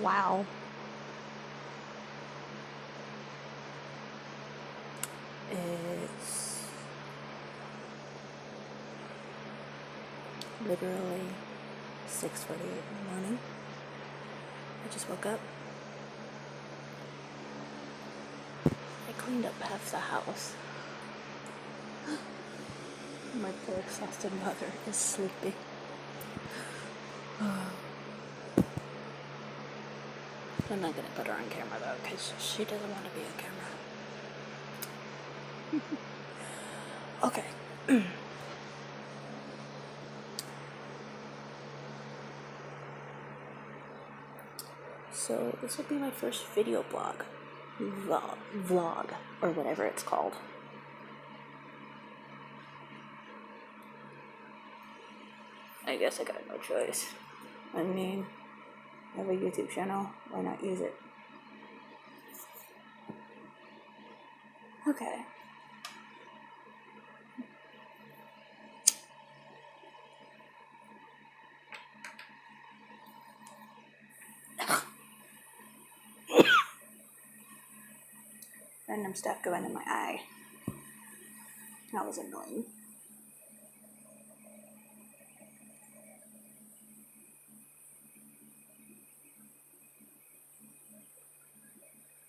Wow. It's literally 6:48 in the morning. I just woke up. I cleaned up half the house. My poor exhausted mother is sleeping. I'm not gonna put her on camera though, because she doesn't want to be on camera. Okay. So this will be my first video vlog, or whatever it's called. I guess I got no choice. I mean, I have a YouTube channel, why not use it? Okay. Random stuff going in my eye. That was annoying.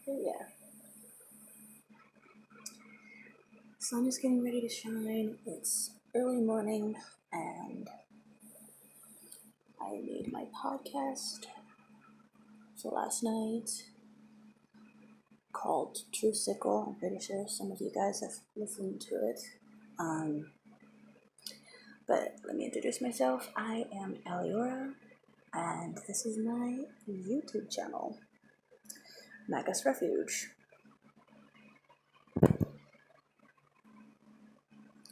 But yeah. Sun is getting ready to shine. It's early morning and I made my podcast. So last night, called True Sickle. I'm pretty sure some of you guys have listened to it. But let me introduce myself. I am Aliora, and this is my YouTube channel, Magus Refuge.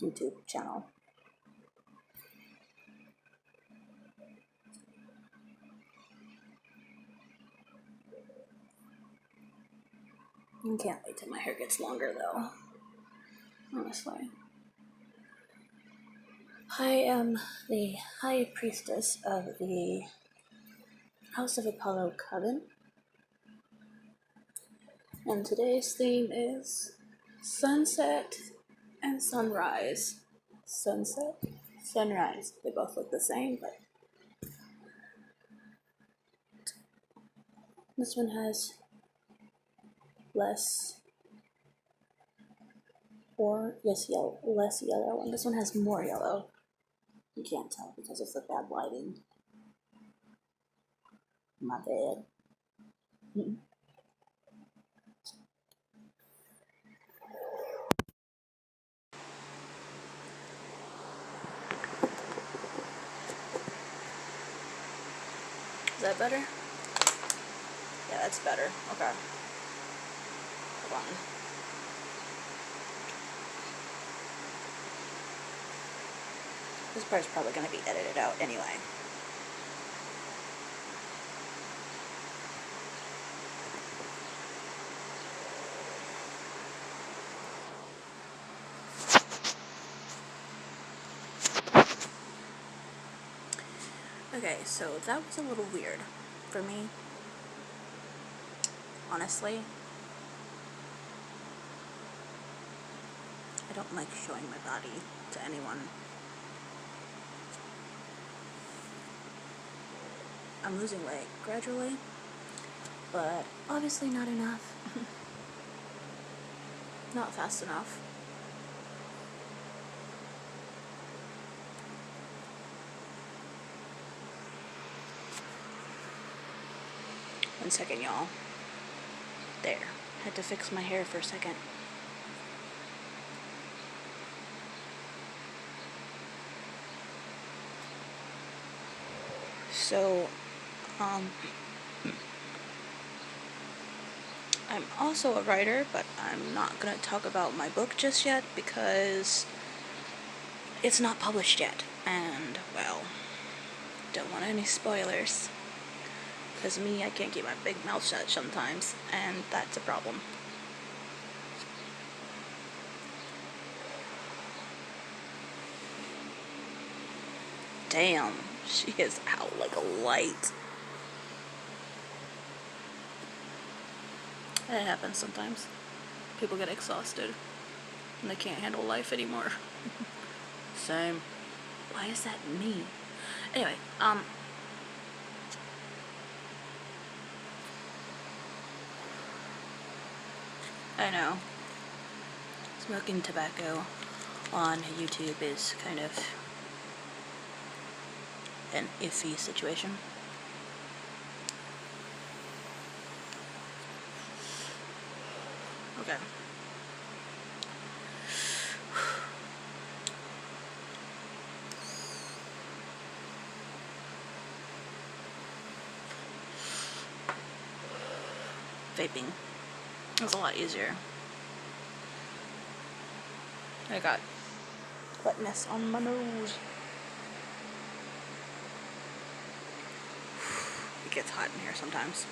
YouTube channel. I can't wait till my hair gets longer though. Honestly. I am the High Priestess of the House of Apollo Coven. And today's theme is sunset and sunrise. Sunset, sunrise. They both look the same, but this one has less yellow, and this one has more yellow. You can't tell because of the bad lighting. My bad. Is that better? Yeah, that's better. Okay. Hold on. This part's probably going to be edited out anyway. Okay, so that was a little weird for me. Honestly. I don't like showing my body to anyone. I'm losing weight gradually, but obviously not enough. Not fast enough. One second, y'all. There. Had to fix my hair for a second. So, I'm also a writer, but I'm not going to talk about my book just yet because it's not published yet. And, well, don't want any spoilers. Because me, I can't keep my big mouth shut sometimes, and that's a problem. Damn, she is out like a light. It happens sometimes. People get exhausted and they can't handle life anymore. Same. Why is that me? Anyway, I know. Smoking tobacco on YouTube is kind of an iffy situation. Okay. Vaping is a lot easier. I got wetness on my nose. It gets hot in here sometimes.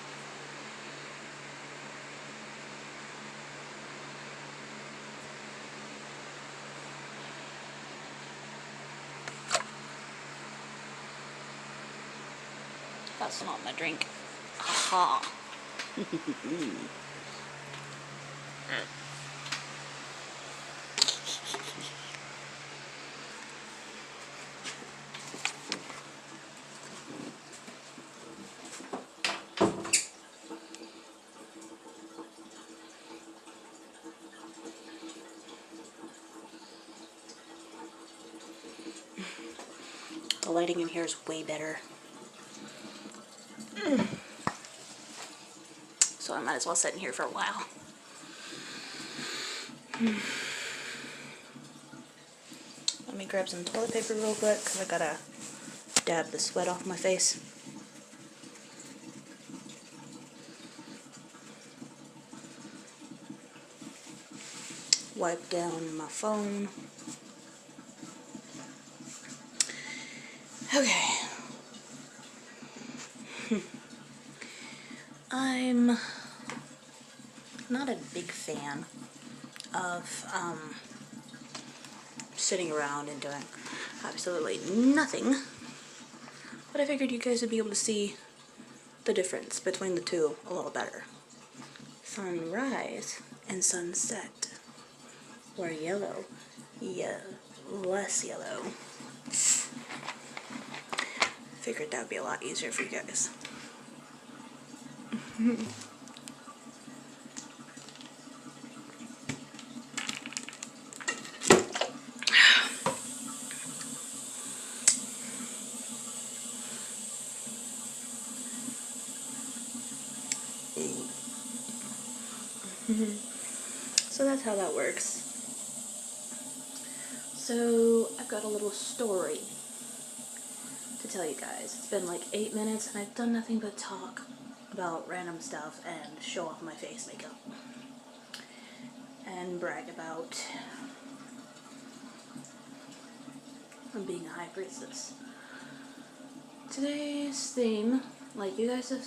That's not my drink. Aha. The lighting in here is way better. So I might as well sit in here for a while. Let me grab some toilet paper real quick because I gotta dab the sweat off my face. Wipe down my phone. Okay. I'm not a big fan of sitting around and doing absolutely nothing, but I figured you guys would be able to see the difference between the two a little better. Sunrise and sunset were yellow, less yellow. Figured that would be a lot easier for you guys. So that's how that works. So I've got a little story to tell you guys. It's been like 8 minutes and I've done nothing but talk about random stuff and show off my face makeup and brag about being a high priestess. Today's theme, like you guys have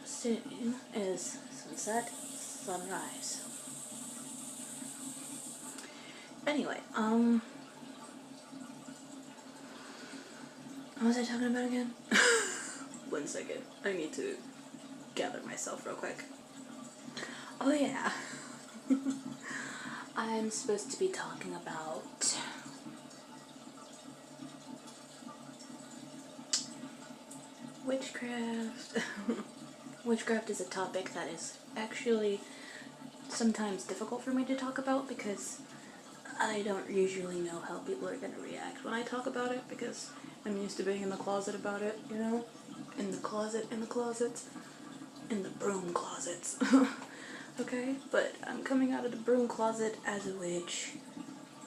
seen, is sunset, sunrise. Anyway, what was I talking about again? 1 second. I need to gather myself real quick. Oh yeah. I'm supposed to be talking about witchcraft. Witchcraft is a topic that is actually sometimes difficult for me to talk about because I don't usually know how people are going to react when I talk about it because I'm used to being in the closet about it, you know? In the closets, in the broom closets. Okay? But I'm coming out of the broom closet as a witch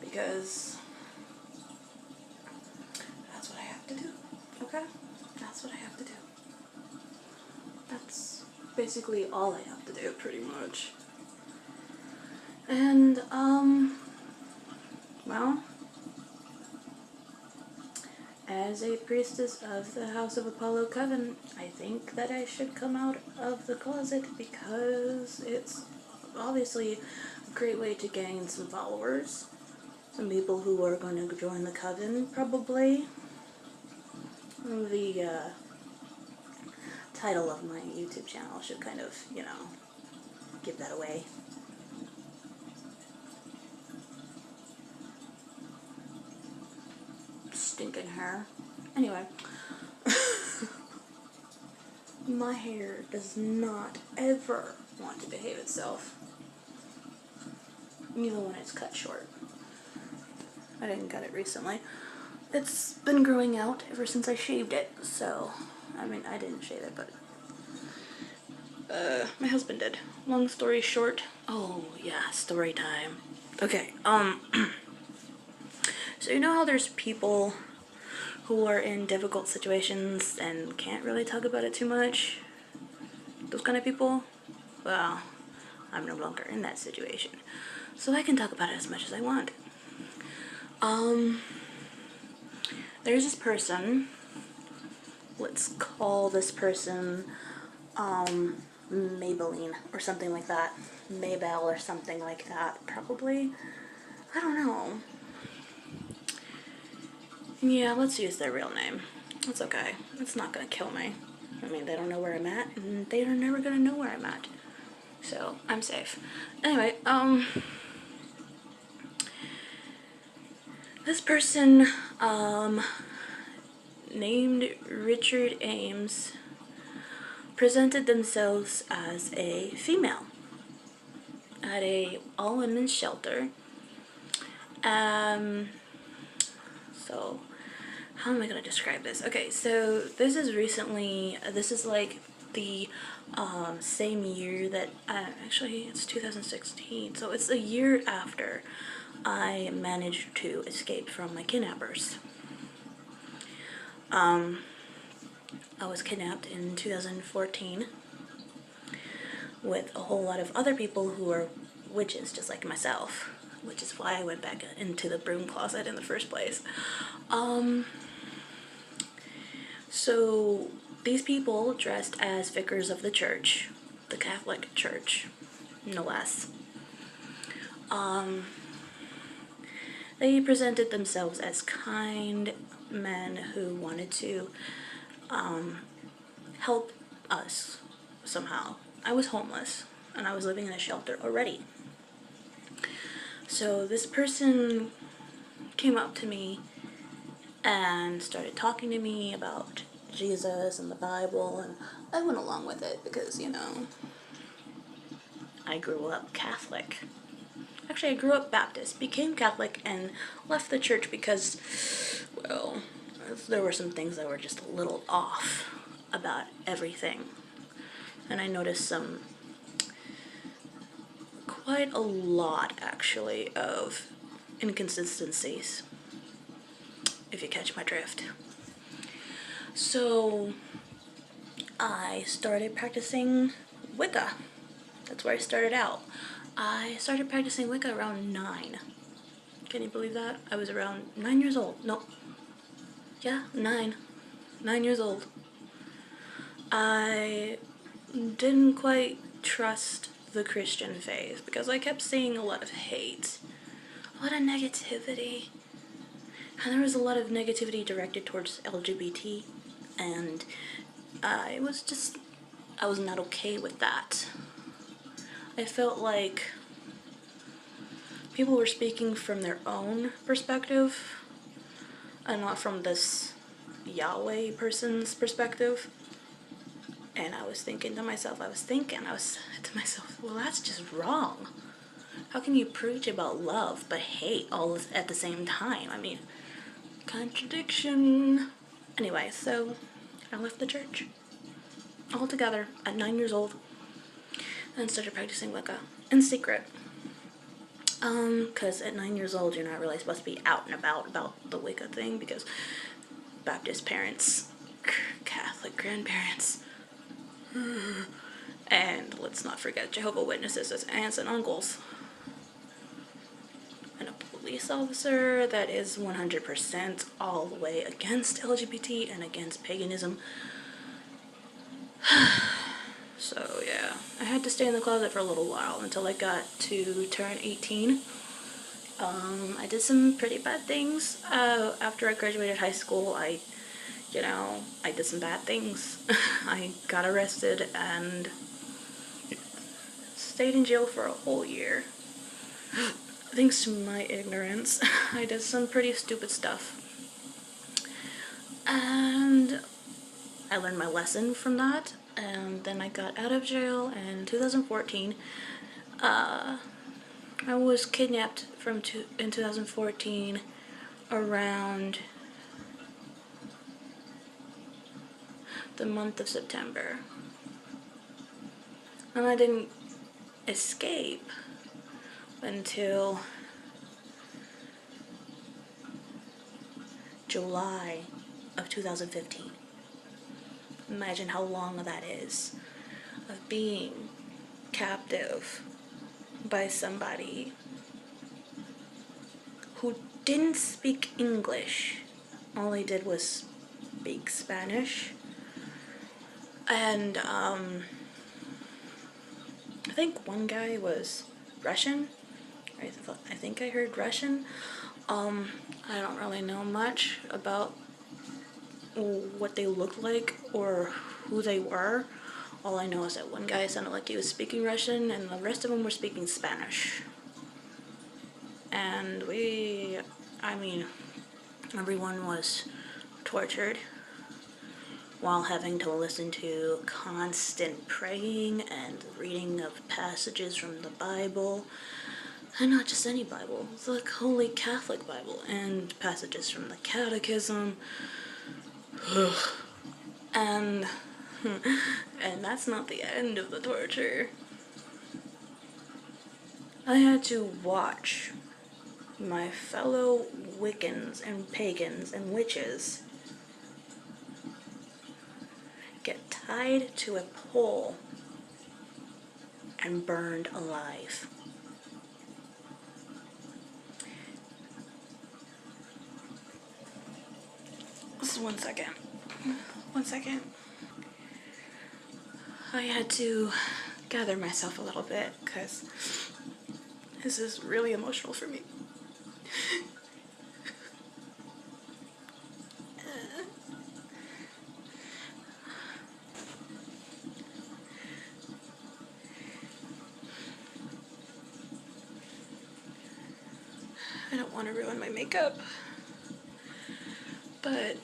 because that's what I have to do. Okay? That's what I have to do. That's basically all I have to do, pretty much. And, well, as a priestess of the House of Apollo Coven, I think that I should come out of the closet because it's obviously a great way to gain some followers. Some people who are going to join the Coven, probably. The title of my YouTube channel should kind of, you know, give that away. Stinking hair. Anyway. My hair does not ever want to behave itself. Even when it's cut short. I didn't cut it recently. It's been growing out ever since I shaved it, so, I mean, I didn't shave it, but, my husband did. Long story short, oh, yeah, story time. Okay, so you know how there's people who are in difficult situations and can't really talk about it too much? Those kind of people? Well, I'm no longer in that situation, so I can talk about it as much as I want. There's this person, let's call this person, Maybelline, or something like that. Maybell, or something like that, probably. I don't know. Yeah, let's use their real name. It's okay. It's not gonna kill me. I mean, they don't know where I'm at, and they are never gonna know where I'm at. So, I'm safe. Anyway, this person, named Richard Ames, presented themselves as a female at a all-women's shelter. So, how am I gonna describe this? Okay, so this is like the same year that, actually it's 2016, so it's a year after I managed to escape from my kidnappers. I was kidnapped in 2014 with a whole lot of other people who are witches just like myself, which is why I went back into the broom closet in the first place. So these people dressed as vicars of the church, the Catholic Church, no less. They presented themselves as kind men who wanted to help us somehow. I was homeless and I was living in a shelter already. So this person came up to me and started talking to me about Jesus and the Bible, and I went along with it because, you know, I grew up Catholic. Actually, I grew up Baptist, became Catholic, and left the church because, well, there were some things that were just a little off about everything. And I noticed quite a lot, actually, of inconsistencies, if you catch my drift. So, I started practicing Wicca. That's where I started out. I started practicing Wicca around 9. Can you believe that? I was around 9 years old. No. Yeah, 9. 9 years old. I didn't quite trust the Christian faith because I kept seeing a lot of hate, a lot of negativity. And there was a lot of negativity directed towards LGBT, and I was not okay with that. I felt like people were speaking from their own perspective and not from this Yahweh person's perspective. And I was thinking to myself, well, that's just wrong. How can you preach about love but hate all at the same time? I mean, contradiction. Anyway, so I left the church altogether at 9 years old and started practicing Wicca in secret. Because at 9 years old, you're not really supposed to be out and about the Wicca thing, because Baptist parents, Catholic grandparents, and let's not forget Jehovah's Witnesses as aunts and uncles, and a police officer that is 100% all the way against LGBT and against paganism. So yeah, I had to stay in the closet for a little while until I got to turn 18. I did some pretty bad things. After I graduated high school, I did some bad things. I got arrested and stayed in jail for a whole year. Thanks to my ignorance, I did some pretty stupid stuff. And I learned my lesson from that, and then I got out of jail in 2014. I was kidnapped in 2014 around the month of September. And I didn't escape until July of 2015. Imagine how long that is, of being captive by somebody who didn't speak English. All he did was speak Spanish. And I think one guy was Russian. I think I heard Russian. I don't really know much about what they looked like or who they were. All I know is that one guy sounded like he was speaking Russian and the rest of them were speaking Spanish. And everyone was tortured while having to listen to constant praying and reading of passages from the Bible. And not just any Bible, the Holy Catholic Bible, and passages from the Catechism. And that's not the end of the torture. I had to watch my fellow Wiccans and pagans and witches get tied to a pole and burned alive. Just 1 second. 1 second. I had to gather myself a little bit because this is really emotional for me. I don't want to ruin my makeup, but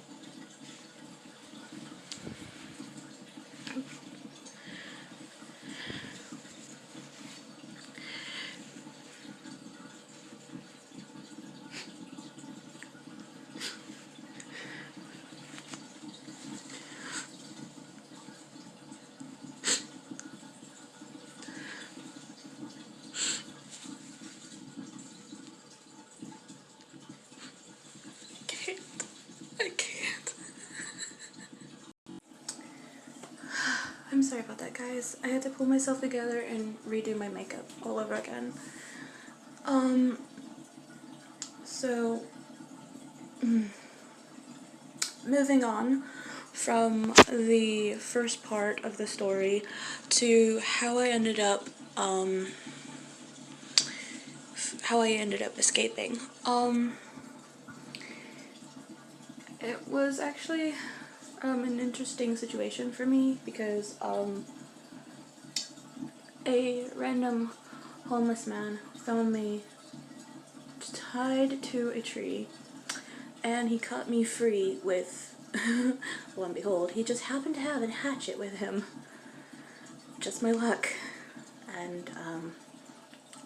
I can't. I'm sorry about that, guys. I had to pull myself together and redo my makeup all over again. So, moving on from the first part of the story to how I ended up escaping. It was actually an interesting situation for me because a random homeless man found me tied to a tree, and he cut me free with, lo and behold, he just happened to have a hatchet with him. Just my luck. And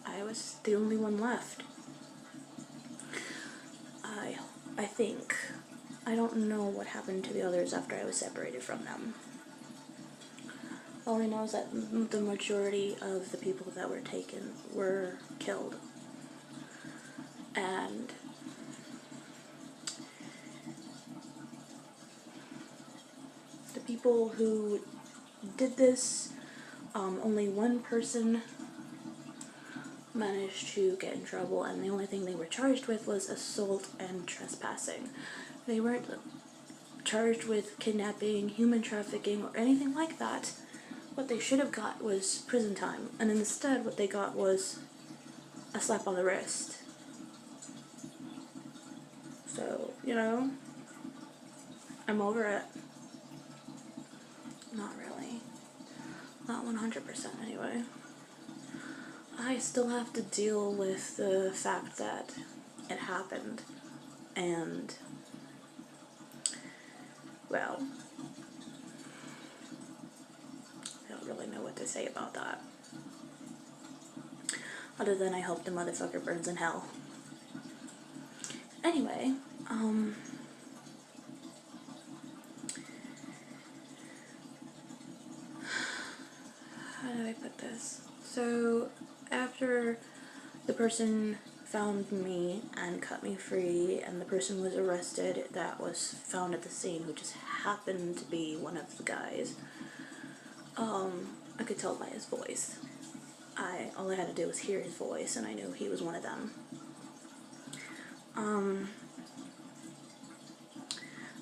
I was the only one left. I think. I don't know what happened to the others after I was separated from them. All I know is that the majority of the people that were taken were killed. And the people who did this, only one person managed to get in trouble, and the only thing they were charged with was assault and trespassing. They weren't charged with kidnapping, human trafficking, or anything like that. What they should have got was prison time, and instead what they got was a slap on the wrist. So, I'm over it. Not really. Not 100% anyway. I still have to deal with the fact that it happened, and, well, I don't really know what to say about that. Other than I hope the motherfucker burns in hell. Anyway, how do I put this? So, after the person found me and cut me free, and the person was arrested that was found at the scene, who just happened to be one of the guys, I could tell by his voice. All I had to do was hear his voice, and I knew he was one of them.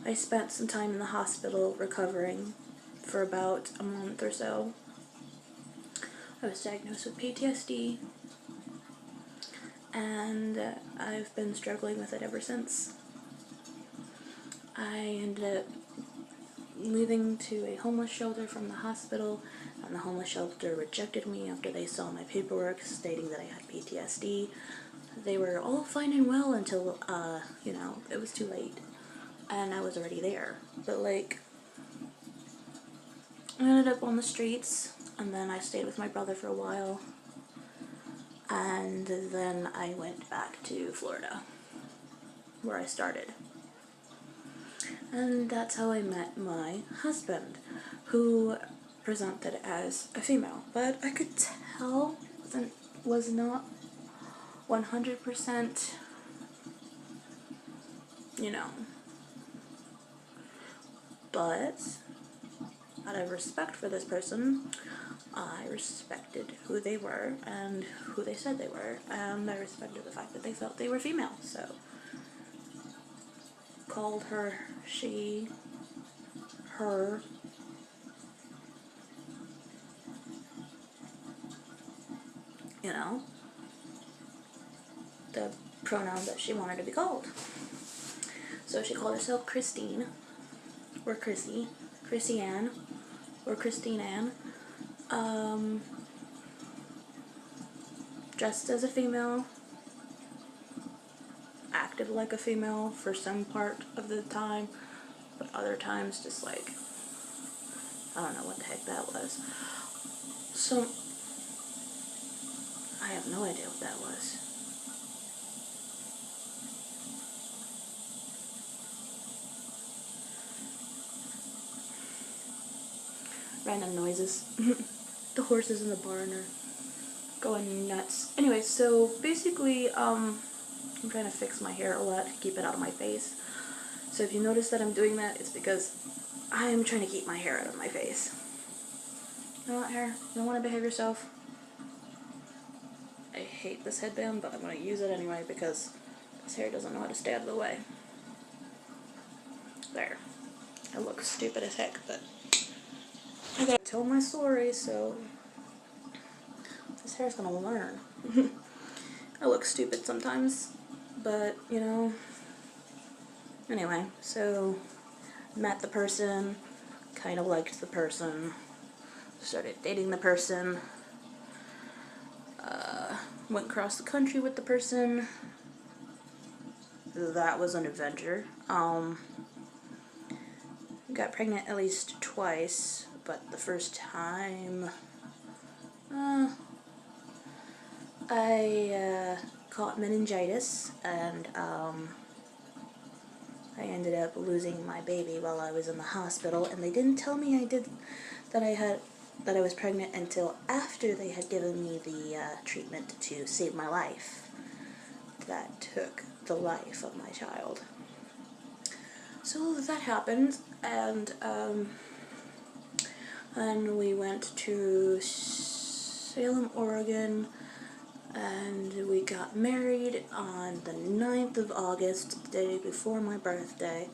I spent some time in the hospital recovering for about a month or so. I was diagnosed with PTSD, and I've been struggling with it ever since. I ended up leaving to a homeless shelter from the hospital, and the homeless shelter rejected me after they saw my paperwork stating that I had PTSD. They were all fine and well until, it was too late, and I was already there. But, like, I ended up on the streets, and then I stayed with my brother for a while, and then I went back to Florida, where I started. And that's how I met my husband, who presented as a female. But I could tell was not 100%, But out of respect for this person, I respected who they were and who they said they were. And I respected the fact that they felt they were female. So, called her she, her. The pronoun that she wanted to be called. So she called herself Christine, or Chrissy, Chrissy Ann, or Christine Ann. Dressed as a female, acted like a female for some part of the time, but other times just like, I don't know what the heck that was. So, I have no idea what that was. Random noises. The horses in the barn are going nuts. Anyway, so basically, I'm trying to fix my hair a lot to keep it out of my face. So if you notice that I'm doing that, it's because I'm trying to keep my hair out of my face. You know what, hair? You don't want to behave yourself? I hate this headband, but I'm going to use it anyway because this hair doesn't know how to stay out of the way. There. I look stupid as heck, but I gotta tell my story, so this hair's gonna learn. I look stupid sometimes, but, Anyway, so met the person, kind of liked the person, started dating the person, went across the country with the person. That was an adventure. Got pregnant at least twice, but the first time, I caught meningitis, and I ended up losing my baby while I was in the hospital, and they didn't tell me that I was pregnant until after they had given me the treatment to save my life. That took the life of my child. So that happened, and then we went to Salem, Oregon, and we got married on the 9th of August, the day before my birthday,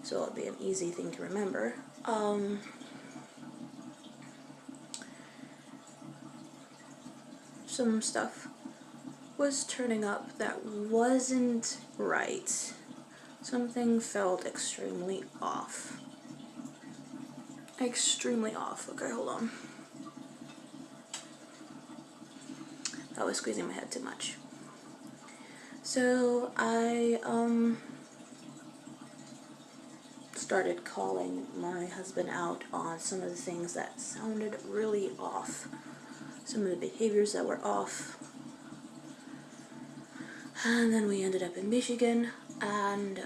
so it'll be an easy thing to remember. Some stuff was turning up that wasn't right. Something felt extremely off. Extremely off. Okay, hold on. I was squeezing my head too much. So I started calling my husband out on some of the things that sounded really off. Some of the behaviors that were off. And then we ended up in Michigan, and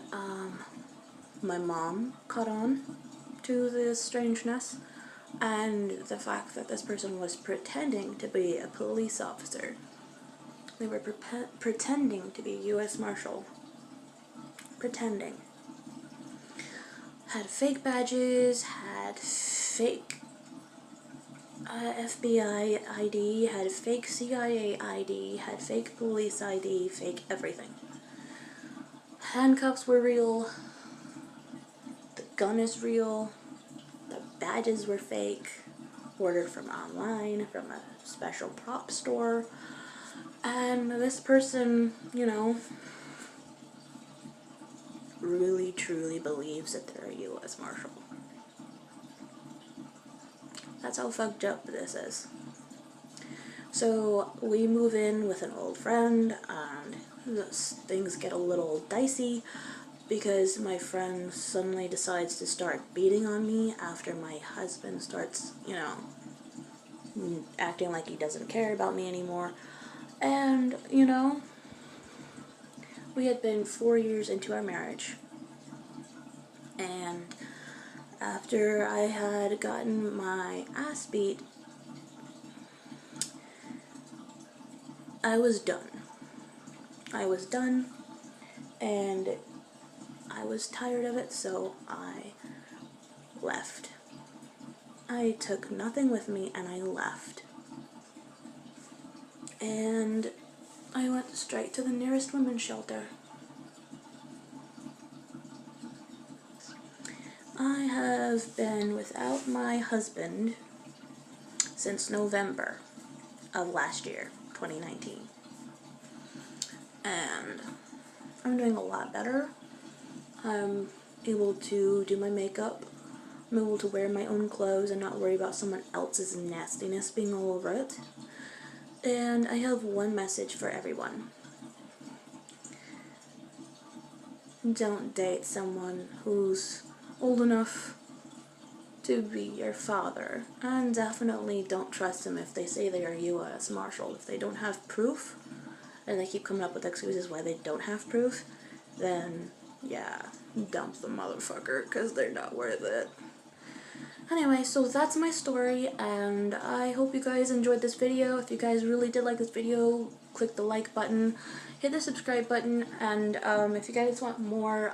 my mom caught on to this strangeness and the fact that this person was pretending to be a police officer. They were pretending to be a U.S. Marshal. Pretending. Had fake badges, had fake FBI ID, had fake CIA ID, had fake police ID, fake everything. Handcuffs were real. The gun is real. The badges were fake. Ordered from online, from a special prop store. And this person, you know, really truly believes that they're a U.S. Marshal. That's how fucked up this is. So we move in with an old friend, and things get a little dicey because my friend suddenly decides to start beating on me after my husband starts, you know, acting like he doesn't care about me anymore. And, you know, we had been 4 years into our marriage, and after I had gotten my ass beat, I was done. I was done, and I was tired of it, so I left. I took nothing with me, and I left. And I went straight to the nearest women's shelter. I have been without my husband since November of last year, 2019. And I'm doing a lot better. I'm able to do my makeup. I'm able to wear my own clothes and not worry about someone else's nastiness being all over it. And I have one message for everyone. Don't date someone who's old enough to be your father. And definitely don't trust them if they say they are a U.S. Marshal. If they don't have proof, and they keep coming up with excuses why they don't have proof, then yeah, dump the motherfucker, because they're not worth it. Anyway, so that's my story, and I hope you guys enjoyed this video. If you guys really did like this video, click the like button, hit the subscribe button, and if you guys want more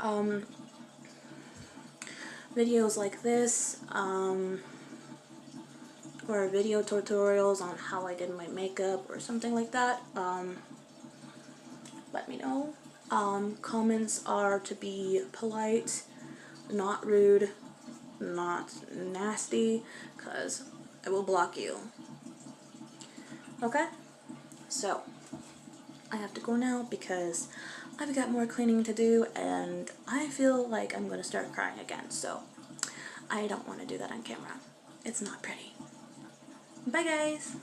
videos like this, or video tutorials on how I did my makeup or something like that, let me know. Comments are to be polite, not rude, not nasty, because I will block you. Okay? So, I have to go now because I've got more cleaning to do, and I feel like I'm going to start crying again, so I don't want to do that on camera. It's not pretty. Bye, guys!